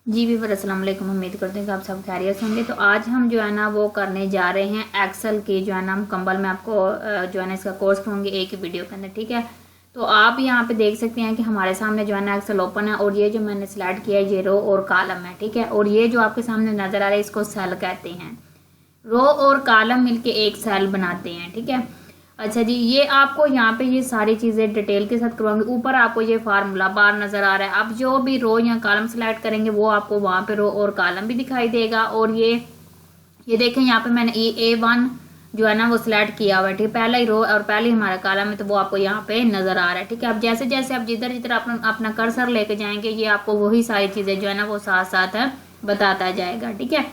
जी viewer अस्सलाम वालेकुम। उम्मीद करते हैं कि आप सब खैरियत से होंगे। तो आज हम जो है ना वो करने जा रहे हैं एक्सेल की जो है ना मुकम्मल मैं आपको जो है ना इसका कोर्स करूँगी एक ही वीडियो के अंदर, ठीक है। तो आप यहाँ पे देख सकते हैं कि हमारे सामने जो है ना एक्सेल ओपन है और ये जो मैंने स्लाइड किया है ये रो और कॉलम है, ठीक है। और ये जो आपके सामने नज़र आ रहा है इसको सेल कहते हैं। रो और कॉलम मिलके एक सेल बनाते हैं, ठीक है। अच्छा जी, ये आपको यहाँ पे ये सारी चीज़ें डिटेल के साथ करवाऊंगी। ऊपर आपको ये फार्मूला बार नज़र आ रहा है। आप जो भी रो या कॉलम सेलेक्ट करेंगे वो आपको वहाँ पे रो और कॉलम भी दिखाई देगा। और ये देखें यहाँ पे मैंने A1 जो है ना वो सिलेक्ट किया हुआ है, ठीक है। पहला ही रो और पहले हमारा कॉलम है तो वो आपको यहाँ पे नज़र आ रहा है, ठीक है। अब जैसे जैसे आप जिधर जिधर अपना कर्सर लेके जाएंगे ये आपको वही सारी चीज़ें जो है ना वो साथ साथ बताता जाएगा, ठीक है।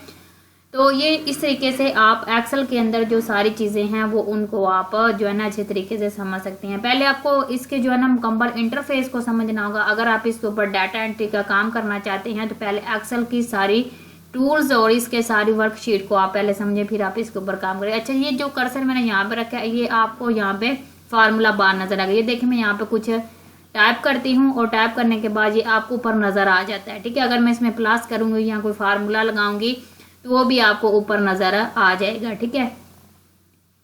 तो ये इस तरीके से आप एक्सेल के अंदर जो सारी चीज़ें हैं वो उनको आप जो है ना अच्छे तरीके से समझ सकते हैं। पहले आपको इसके जो है ना मुकम्मल इंटरफेस को समझना होगा। अगर आप इसके ऊपर डाटा एंट्री का काम करना चाहते हैं तो पहले एक्सेल की सारी टूल्स और इसके सारी वर्कशीट को आप पहले समझें, फिर आप इसके ऊपर काम करें। अच्छा, ये जो कर्सर मैंने यहाँ पे रखा है ये आपको यहाँ पे फार्मूला बार नजर आ गया। ये देखिए मैं यहाँ पे कुछ टाइप करती हूँ और टाइप करने के बाद ये आपको ऊपर नजर आ जाता है, ठीक है। अगर मैं इसमें प्लस करूंगी या कोई फार्मूला लगाऊंगी तो वो भी आपको ऊपर नजर आ जाएगा, ठीक है।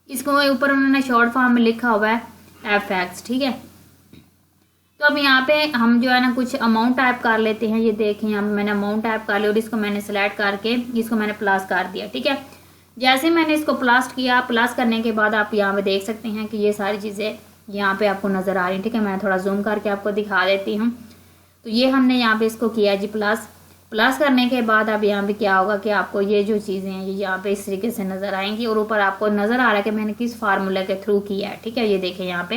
इसको ऊपर उन्होंने शॉर्ट फॉर्म में लिखा हुआ है FX, ठीक है। तो अब यहाँ पे हम जो है ना कुछ अमाउंट टाइप कर लेते हैं। ये देखें यहाँ पे मैंने अमाउंट टाइप कर लिया और इसको मैंने सेलेक्ट करके इसको मैंने प्लस कर दिया, ठीक है। जैसे मैंने इसको प्लस किया, प्लस करने के बाद आप यहाँ पे देख सकते हैं कि ये सारी चीज़ें यहाँ पे आपको नजर आ रही है, ठीक है। मैं थोड़ा जूम करके आपको दिखा देती हूँ। तो ये हमने यहाँ पे इसको किया जी प्लस करने के बाद अब यहाँ पे क्या होगा कि आपको ये जो चीज़ें हैं ये यहाँ पे इस तरीके से नज़र आएंगी और ऊपर आपको नज़र आ रहा है कि मैंने किस फार्मूले के थ्रू किया है, ठीक है। ये देखें यहाँ पे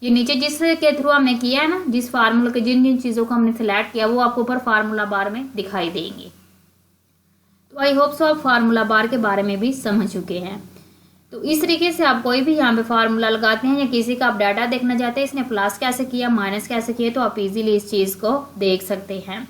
ये नीचे जिसके थ्रू हमने किया है ना, जिस फार्मूले के जिन जिन चीज़ों को हमने सिलेक्ट किया वो आपको ऊपर फार्मूला बार में दिखाई देंगी। तो आई होप सो आप फार्मूला बार के बारे में भी समझ चुके हैं। तो इस तरीके से आप कोई भी यहाँ पे फार्मूला लगाते हैं या किसी का आप डाटा देखना चाहते हैं इसने प्लस कैसे किया माइनस कैसे किया तो आप इजीली इस चीज़ को देख सकते हैं।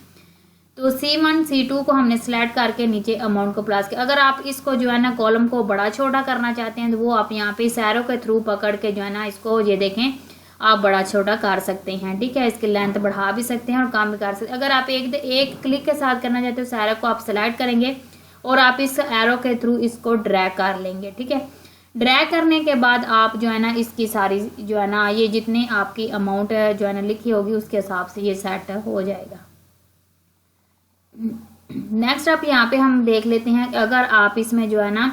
तो C1 C2 को हमने सिलेक्ट करके नीचे अमाउंट को प्लस किया। अगर आप इसको जो है ना कॉलम को बड़ा छोटा करना चाहते हैं तो वो आप यहाँ पे इस एरो के थ्रू पकड़ के जो है ना इसको ये देखें आप बड़ा छोटा कर सकते हैं, ठीक है। इसकी लेंथ बढ़ा भी सकते हैं और कम भी कर सकते हैं। अगर आप एक क्लिक के साथ करना चाहते हो इस एरो को आप सिलेक्ट करेंगे और आप इस एरो के थ्रू इसको ड्रैग कर लेंगे, ठीक है। ड्रैग करने के बाद आप जो है ना इसकी सारी जो है ना ये जितनी आपकी अमाउंट जो है ना लिखी होगी उसके हिसाब से ये सेट हो जाएगा। नेक्स्ट आप यहाँ पे हम देख लेते हैं अगर आप इसमें जो है ना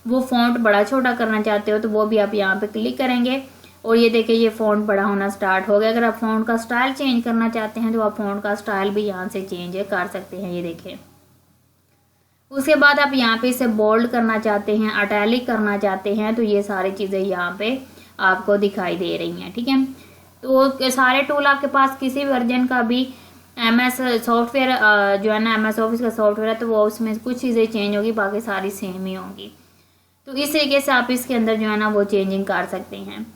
वो फॉन्ट बड़ा छोटा करना चाहते हो तो वो भी आप यहाँ पे क्लिक करेंगे और ये देखिए ये फॉन्ट बड़ा होना स्टार्ट हो गया। अगर आप फॉन्ट का स्टाइल चेंज करना चाहते हैं तो आप फॉन्ट का स्टाइल भी यहाँ से चेंज कर सकते हैं, ये देखिए। उसके बाद आप यहाँ पे इसे बोल्ड करना चाहते हैं, अटैलिक करना चाहते हैं तो ये सारी चीज़ें यहाँ पे आपको दिखाई दे रही हैं, ठीक है। तो सारे टूल आपके पास किसी वर्जन का भी MS सॉफ्टवेयर जो है ना MS ऑफिस का सॉफ्टवेयर है तो वो उसमें कुछ चीज़ें चेंज होगी बाकी सारी सेम ही होंगी। तो इस तरीके से आप इसके अंदर जो है ना वो चेंजिंग कर सकते हैं।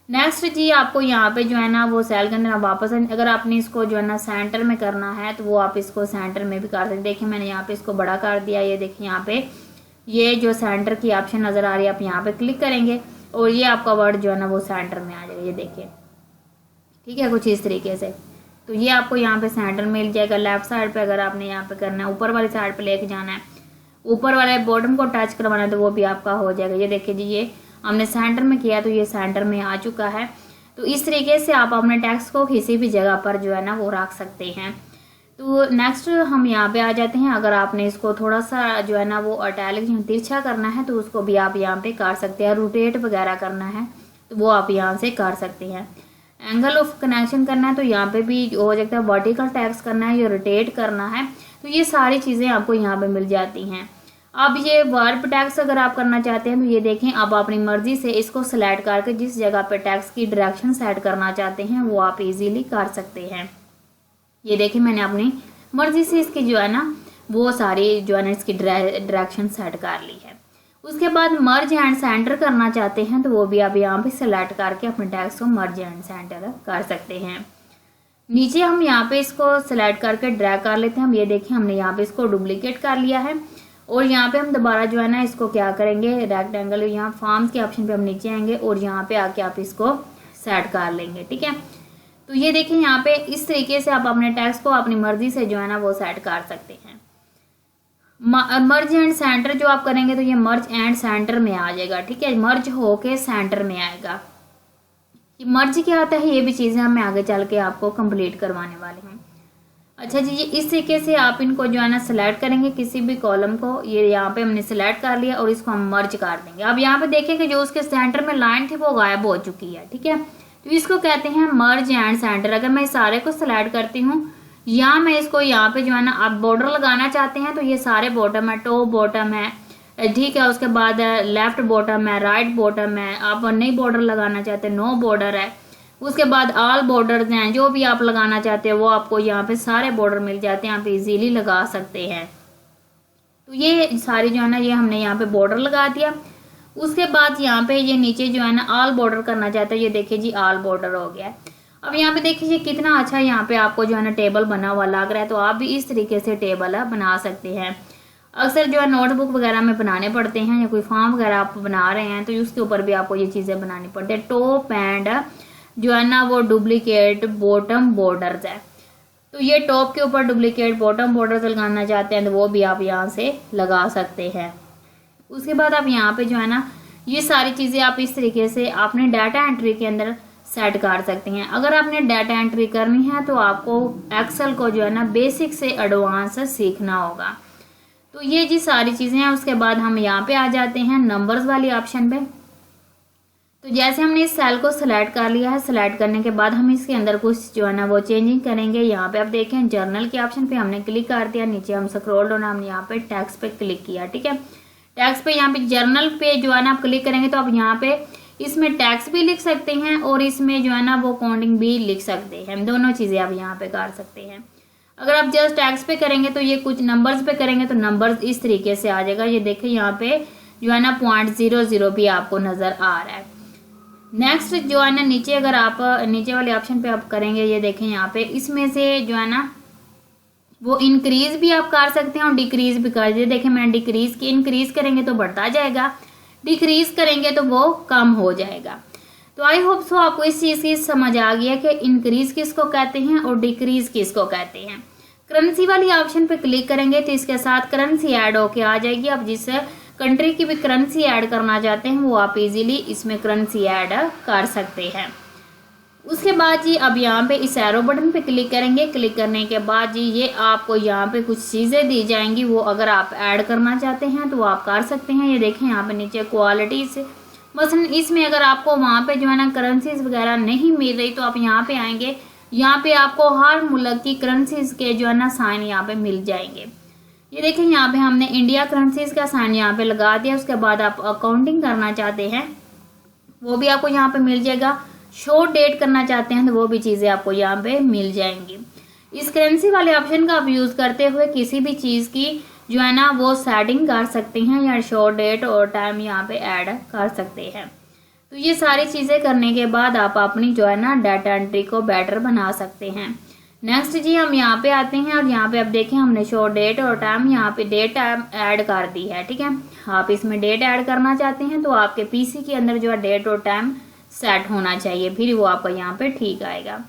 नेक्स्ट जी आपको यहाँ पे जो है ना वो सेल के अंदर वापस अगर आपने इसको जो है ना सेंटर में करना है तो वो आप इसको सेंटर में भी कर सकते हैं। देखिए मैंने यहाँ पे इसको बड़ा कर दिया। ये देखिए यहाँ पे ये जो सेंटर की ऑप्शन नज़र आ रही है आप यहाँ पे क्लिक करेंगे और ये आपका वर्ड जो है ना वो सेंटर में आ जाएगा, ये देखिए, ठीक है। कुछ इस तरीके से तो ये आपको यहाँ पे सेंटर मिल जाएगा। लेफ्ट साइड पे अगर आपने यहाँ पे करना है ऊपर वाली साइड पे लेके जाना है, ऊपर वाले बॉटम को टच करवाना है तो वो भी आपका हो जाएगा। ये देखिए जी ये हमने सेंटर में किया तो ये सेंटर में आ चुका है। तो इस तरीके से आप अपने टेक्स्ट को किसी भी जगह पर जो है ना वो रख सकते हैं। तो नेक्स्ट हम यहाँ पे आ जाते हैं। अगर आपने इसको थोड़ा सा जो है ना वो अटैलिक तिरछा करना है तो उसको भी आप यहाँ पे कर सकते हैं। रोटेट वगैरह करना है तो वो आप यहाँ से कर सकते हैं। एंगल ऑफ कनेक्शन करना है तो यहाँ पे भी हो सकता है। वर्टिकल टेक्स्ट करना है या रोटेट करना है तो ये सारी चीज़ें आपको यहाँ पे मिल जाती हैं। अब ये वर्ब टेक्स्ट अगर आप करना चाहते हैं तो ये देखें आप अपनी मर्जी से इसको सिलेक्ट करके जिस जगह पे टेक्स्ट की डायरेक्शन सेट करना चाहते हैं वो आप इजीली कर सकते हैं। ये देखिए मैंने अपनी मर्जी से इसकी जो है ना वो सारी जो है ना इसकी डायरेक्शन सेट कर ली है। उसके बाद मर्ज एंड सेंटर करना चाहते हैं तो वो भी आप यहाँ पे सिलेक्ट करके अपने टेक्स्ट को मर्ज एंड सेंटर कर सकते हैं। नीचे हम यहाँ पे इसको सिलेक्ट करके ड्रैग कर लेते हैं। हम ये देखिए हमने यहाँ पे इसको डुप्लीकेट कर लिया है और यहाँ पे हम दोबारा जो है ना इसको क्या करेंगे रेक्टेंगल यहाँ फॉर्म्स के ऑप्शन पे हम नीचे आएंगे और यहाँ पे आके आप इसको सेट कर लेंगे, ठीक है। तो ये देखिए यहाँ पे इस तरीके से आप अपने टेक्स्ट को अपनी मर्जी से जो है ना वो सेट कर सकते हैं। मर्ज एंड सेंटर जो आप करेंगे तो ये मर्ज एंड सेंटर में आ जाएगा, ठीक है, मर्ज होके सेंटर में आएगा। ये मर्ज क्या आता है ये भी चीज़ें हम आगे चल के आपको कंप्लीट करवाने वाले हैं। अच्छा जी, ये इस तरीके से आप इनको जो है ना सिलेक्ट करेंगे किसी भी कॉलम को, ये यहाँ पे हमने सिलेक्ट कर लिया और इसको हम मर्ज कर देंगे। अब यहाँ पे देखें कि जो उसके सेंटर में लाइन थी वो गायब हो चुकी है, ठीक है, तो इसको कहते हैं मर्ज एंड सेंटर। अगर मैं सारे को सिलेक्ट करती हूँ या मैं इसको यहाँ पे जो है ना आप बॉर्डर लगाना चाहते हैं तो ये सारे बॉटम है, टॉप बॉटम है, ठीक है, उसके बाद लेफ्ट बॉटम है, राइट बॉटम है, आप नहीं बॉर्डर लगाना चाहते नो बॉर्डर है, उसके बाद ऑल बॉर्डर्स हैं, जो भी आप लगाना चाहते हो वो आपको यहाँ पे सारे बॉर्डर मिल जाते हैं, आप इजीली लगा सकते हैं। तो ये सारी जो है ना ये हमने यहाँ पे बॉर्डर लगा दिया। उसके बाद यहाँ पे ये नीचे जो है ना ऑल बॉर्डर करना चाहते हैं, ये देखिए जी ऑल बॉर्डर हो गया। अब यहाँ पे देखिए कितना अच्छा यहाँ पे आपको जो है ना टेबल बना हुआ लग रहा है। तो आप भी इस तरीके से टेबल बना सकते हैं। अक्सर जो है नोटबुक वगैरह में बनाने पड़ते हैं या कोई फॉर्म वगैरह आप बना रहे हैं तो उसके ऊपर भी आपको ये चीज़ें बनानी पड़ती है। टॉप एंड जो है ना वो डुप्लीकेट बॉटम बॉर्डर्स है, तो ये टॉप के ऊपर डुप्लीकेट बॉटम बॉर्डर्स लगाना चाहते हैं तो वो भी आप यहाँ से लगा सकते हैं। उसके बाद आप यहाँ पे जो है ना ये सारी चीज़ें आप इस तरीके से आपने डाटा एंट्री के अंदर सेट कर सकते हैं। अगर आपने डाटा एंट्री करनी है तो आपको एक्सेल को जो है ना बेसिक से एडवांस सीखना होगा। तो ये जी सारी चीज़ें हैं। उसके बाद हम यहाँ पे आ जाते हैं नंबर्स वाली ऑप्शन पे। तो जैसे हमने इस सेल को सिलेक्ट कर लिया है, सिलेक्ट करने के बाद हम इसके अंदर कुछ जो है ना वो चेंजिंग करेंगे। यहाँ पे आप देखें जर्नल के ऑप्शन पे हमने क्लिक कर दिया, नीचे हम स्क्रॉल डाउन हमने यहाँ पे टैक्स पे क्लिक किया, ठीक है। टैक्स पे यहाँ पे जर्नल पे जो है ना आप क्लिक करेंगे तो आप यहाँ पे इसमें टैक्स भी लिख सकते हैं और इसमें जो है ना वो काउंटिंग भी लिख सकते हैं, दोनों चीज़ें आप यहाँ पे कर सकते हैं। अगर आप जस्ट टैक्स पे करेंगे तो ये कुछ नंबर्स पे करेंगे तो नंबर्स इस तरीके से आ जाएगा। ये देखिए यहाँ पे जो है ना 0.00 भी आपको नजर आ रहा है। नेक्स्ट जो है ना नीचे अगर आप नीचे वाले ऑप्शन पे आप करेंगे, ये देखें यहाँ पे इसमें से जो है ना वो इंक्रीज भी आप कर सकते हैं और डिक्रीज भी कर दीजिए। देखिए मैंने डिक्रीज की, इंक्रीज करेंगे तो बढ़ता जाएगा, डिक्रीज करेंगे तो वो कम हो जाएगा। तो आई होप सो आपको इस चीज़ की समझ आ गया कि इंक्रीज किसको कहते हैं और डिक्रीज किसको कहते हैं। करेंसी वाली ऑप्शन पे क्लिक करेंगे तो इसके साथ करेंसी ऐड होके आ जाएगी। आप जिस कंट्री की भी करेंसी ऐड करना चाहते हैं वो आप इजीली इसमें करेंसी ऐड कर सकते हैं। उसके बाद जी अब यहाँ पे इस एरो बटन पे क्लिक करेंगे। क्लिक करने के बाद जी ये आपको यहाँ पे कुछ चीज़ें दी जाएंगी, वो अगर आप ऐड करना चाहते हैं तो आप कर सकते हैं। ये देखें यहाँ पे नीचे क्वालिटीज, मसलन इसमें अगर आपको वहाँ पे जो है ना करेंसीज वगैरह नहीं मिल रही तो आप यहाँ पे आएंगे, यहाँ पे आपको हर मुल्क की करेंसीज के जो है ना साइन यहाँ पे मिल जाएंगे। ये देखें यहाँ पे हमने इंडिया करेंसीज का साइन यहाँ पे लगा दिया। उसके बाद आप अकाउंटिंग करना चाहते हैं वो भी आपको यहाँ पे मिल जाएगा। शो डेट करना चाहते हैं तो वो भी चीज़ें आपको यहाँ पे मिल जाएंगी। इस करेंसी वाले ऑप्शन का आप यूज़ करते हुए किसी भी चीज़ की जो है ना वो सेटिंग कर सकते हैं या शो डेट और टाइम यहाँ पे ऐड कर सकते हैं। तो ये सारी चीज़ें करने के बाद आप अपनी जो है ना डाटा एंट्री को बेटर बना सकते हैं। नेक्स्ट जी हम यहाँ पे आते हैं और यहाँ पे आप देखें हमने शो डेट और टाइम यहाँ पे डेट ऐड कर दी है, ठीक है। आप इसमें डेट ऐड करना चाहते हैं तो आपके पीसी के अंदर जो है डेट और टाइम सेट होना चाहिए, फिर वो आपका यहाँ पे ठीक आएगा।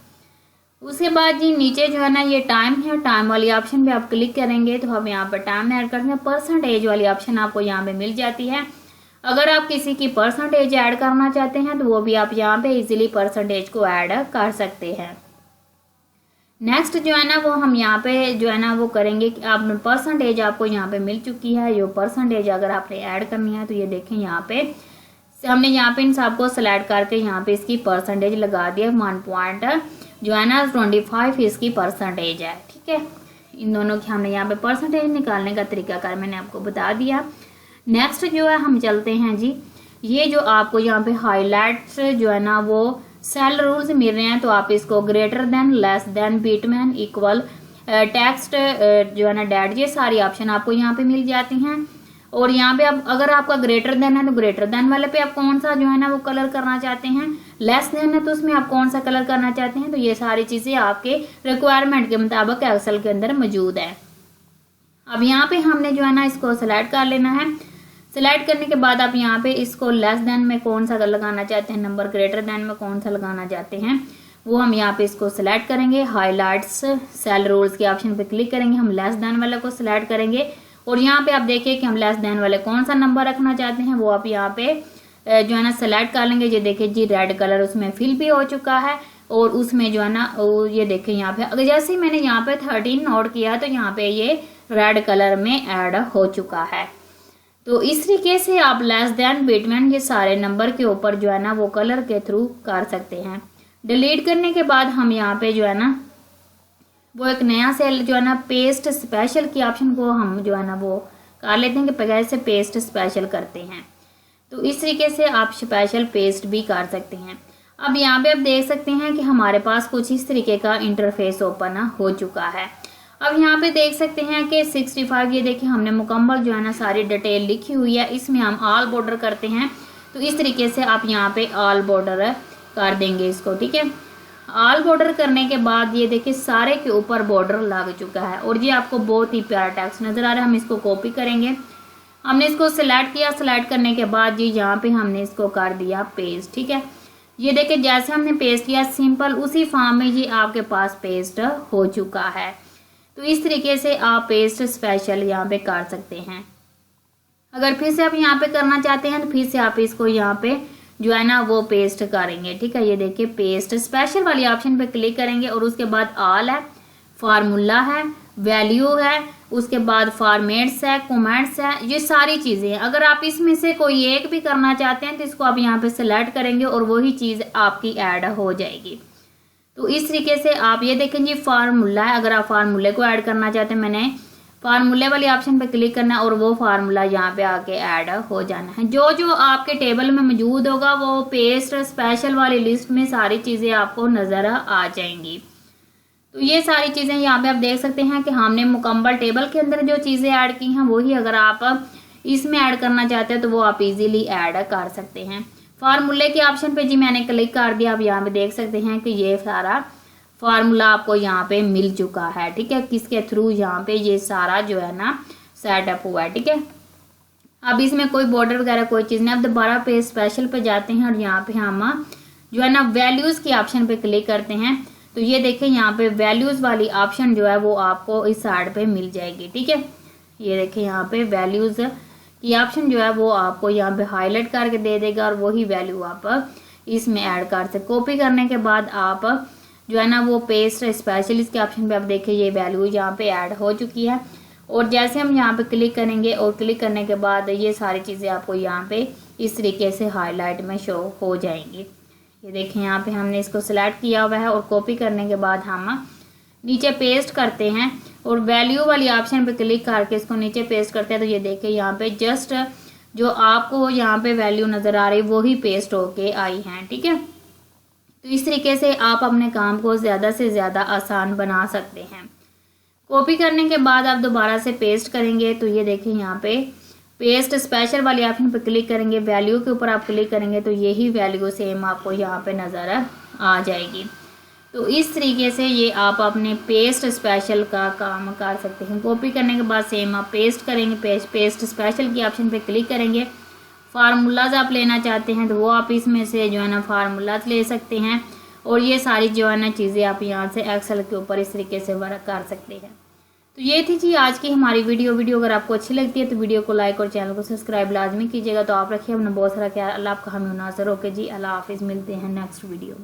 उसके बाद जी नीचे जो है ना ये टाइम है, टाइम वाली ऑप्शन पे आप क्लिक करेंगे तो हम यहाँ पर टाइम ऐड करते हैं। परसेंटेज वाली ऑप्शन आपको यहाँ पे मिल जाती है। अगर आप किसी की परसेंटेज ऐड करना चाहते हैं तो वो भी आप यहाँ पे इजीली परसेंटेज को ऐड कर सकते हैं। नेक्स्ट जो है ना वो हम यहाँ पे जो है ना वो करेंगे कि आप परसेंटेज आपको यहाँ पे मिल चुकी है। जो परसेंटेज अगर आपने ऐड करनी है तो ये देखें यहाँ पे हमने यहाँ पे इन सबको सिलेक्ट करके यहाँ पे इसकी परसेंटेज लगा दिया। 1 जो है ना 25 इसकी परसेंटेज है, ठीक है। इन दोनों की हमने यहाँ पे परसेंटेज निकालने का तरीकाकार मैंने आपको बता दिया। नेक्स्ट जो है हम चलते हैं जी, ये जो आपको यहाँ पे हाईलाइट्स जो है ना वो सेल रूल्स मिल रहे हैं तो आप इसको greater than, less than, between, equal, text जो है ना डैट, ये सारी ऑप्शन आपको यहाँ पे मिल जाती हैं। और यहाँ पे आप अगर आपका ग्रेटर देन है तो ग्रेटर देन वाले पे आप कौन सा जो है ना वो कलर करना चाहते हैं, लेस देन है तो उसमें आप कौन सा कलर करना चाहते हैं। तो ये सारी चीज़ें आपके रिक्वायरमेंट के मुताबिक एक्सेल के अंदर मौजूद है। अब यहाँ पे हमने जो है ना इसको सिलेक्ट कर लेना है। सिलेक्ट करने के बाद आप यहाँ पे इसको लेस देन में कौन सा लगाना चाहते हैं नंबर, ग्रेटर देन में कौन सा लगाना चाहते हैं वो हम यहाँ पे इसको सिलेक्ट करेंगे। हाईलाइट्स सेल रूल्स के ऑप्शन पे क्लिक करेंगे, हम लेस देन वाले को सिलेक्ट करेंगे और यहाँ पे आप देखिए कि हम लेस देन वाले कौन सा नंबर रखना चाहते हैं वो आप यहाँ पे जो है ना सेलेक्ट कर लेंगे। ये देखिए जी रेड कलर उसमें फिल भी हो चुका है और उसमें जो है ना ये देखिए यहाँ पे अगर जैसे ही मैंने यहाँ पे 13 नोट किया तो यहाँ पे ये रेड कलर में ऐड हो चुका है। तो इस तरीके से आप लेस देन बिटवीन ये सारे नंबर के ऊपर जो है ना वो कलर के थ्रू कर सकते हैं। डिलीट करने के बाद हम यहाँ पे जो है ना वो एक नया सेल जो है ना पेस्ट स्पेशल की ऑप्शन को हम जो है ना वो कर लेते हैं कि कैसे पेस्ट स्पेशल करते हैं। तो इस तरीके से आप स्पेशल पेस्ट भी कर सकते हैं। अब यहाँ पे आप देख सकते हैं कि हमारे पास कुछ इस तरीके का इंटरफेस ओपन हो चुका है। अब यहाँ पे देख सकते हैं कि 65 ये देखिए हमने मुकम्मल जो है ना सारी डिटेल लिखी हुई है। इसमें हम ऑल बॉर्डर करते हैं तो इस तरीके से आप यहाँ पे ऑल बॉर्डर कर देंगे इसको, ठीक है। ऑल बॉर्डर करने के बाद ये देखिए सारे के ऊपर बॉर्डर लग चुका है और ये आपको बहुत ही प्यारा टेक्स्ट नजर आ रहा है। हम इसको कॉपी करेंगे, हमने इसको सिलेक्ट किया, सिलेक्ट करने के बाद जी यहाँ पे हमने इसको कर दिया पेस्ट, ठीक है। ये देखिए जैसे हमने पेस्ट किया सिंपल उसी फॉर्म में ये आपके पास पेस्ट हो चुका है। तो इस तरीके से आप पेस्ट स्पेशल यहाँ पे कर सकते हैं। अगर फिर से आप यहाँ पे करना चाहते हैं तो फिर से आप इसको यहाँ पे जो है ना वो पेस्ट करेंगे, ठीक है। ये देखिए पेस्ट स्पेशल वाली ऑप्शन पे क्लिक करेंगे और उसके बाद ऑल है, फार्मूला है, वैल्यू है, उसके बाद फॉर्मेट्स है, कमेंट्स है, ये सारी चीजें हैं। अगर आप इसमें से कोई एक भी करना चाहते हैं तो इसको आप यहाँ पे सिलेक्ट करेंगे और वही चीज आपकी ऐड हो जाएगी। तो इस तरीके से आप ये देखें जी फार्मूला है, अगर आप फार्मूले को ऐड करना चाहते हैं मैंने फार्मूले वाली ऑप्शन पे क्लिक करना है और वो फार्मूला यहाँ पे आके ऐड हो जाना है। जो जो आपके टेबल में मौजूद होगा वो पेस्ट स्पेशल वाली लिस्ट में सारी चीजें आपको नजर आ जाएंगी। तो ये सारी चीजें यहाँ पे आप देख सकते हैं कि हमने मुकम्मल टेबल के अंदर जो चीजें ऐड की हैं वही अगर आप इसमें ऐड करना चाहते हैं तो वो आप इजीली ऐड कर सकते हैं। फार्मूले के ऑप्शन पे जी मैंने क्लिक कर दिया। अब यहाँ पे देख सकते हैं कि ये सारा फार्मूला आपको यहाँ पे मिल चुका है, ठीक है। किसके थ्रू यहाँ पे ये सारा जो है ना सेटअप हुआ है, ठीक है। अब इसमें कोई बॉर्डर वगैरह कोई चीज नहीं। अब दोबारा पे स्पेशल पे जाते हैं और यहाँ पे हम जो है ना वैल्यूज की ऑप्शन पे क्लिक करते हैं तो ये देखें यहाँ पे वैल्यूज वाली ऑप्शन जो है वो आपको इस साइड पे मिल जाएगी, ठीक है। ये देखें यहाँ पे वैल्यूज की ऑप्शन जो है वो आपको यहाँ पे हाईलाइट करके दे देगा और वही वैल्यू आप इसमें ऐड कर सकते। कॉपी करने के बाद आप जो है ना वो पेस्ट स्पेशलिस्ट के ऑप्शन पे आप देखिए ये वैल्यू यहाँ पे ऐड हो चुकी है। और जैसे हम यहाँ पे क्लिक करेंगे और क्लिक करने के बाद ये सारी चीज़ें आपको यहाँ पे इस तरीके से हाईलाइट में शो हो जाएंगी। ये देखें यहाँ पे हमने इसको सिलेक्ट किया हुआ है और कॉपी करने के बाद हम नीचे पेस्ट करते हैं और वैल्यू वाली ऑप्शन पे क्लिक करके इसको नीचे पेस्ट करते हैं तो ये देखिए यहाँ पे जस्ट जो आपको यहाँ पे वैल्यू नज़र आ रही है वही पेस्ट होके आई हैं, ठीक है। तो इस तरीके से आप अपने काम को ज़्यादा से ज़्यादा आसान बना सकते हैं। कॉपी करने के बाद आप दोबारा से पेस्ट करेंगे तो ये देखिए यहाँ पे पेस्ट स्पेशल वाली ऑप्शन पर क्लिक करेंगे, वैल्यू के ऊपर आप क्लिक करेंगे तो यही वैल्यू सेम आपको यहाँ पे नज़र आ जाएगी। तो इस तरीके से ये आप अपने पेस्ट स्पेशल का काम कर सकते हैं। कॉपी करने के बाद सेम आप पेस्ट करेंगे, पेस्ट स्पेशल की ऑप्शन पे क्लिक करेंगे। फार्मूलाज आप लेना चाहते हैं तो वो आप इसमें से जो है ना फार्मूलाज ले सकते हैं और ये सारी जो है ना चीज़ें आप यहाँ से एक्सेल के ऊपर इस तरीके से वर्क कर सकते हैं। तो ये थी जी आज की हमारी वीडियो अगर आपको अच्छी लगती है तो वीडियो को लाइक और चैनल को सब्सक्राइब लाजमी कीजिएगा। तो आप रखिए अपना बहुत सारा ख्याल। अल्लाह आपका हम नाज़र। ओके जी, अल्लाह हाफिज़, मिलते हैं नेक्स्ट वीडियो में।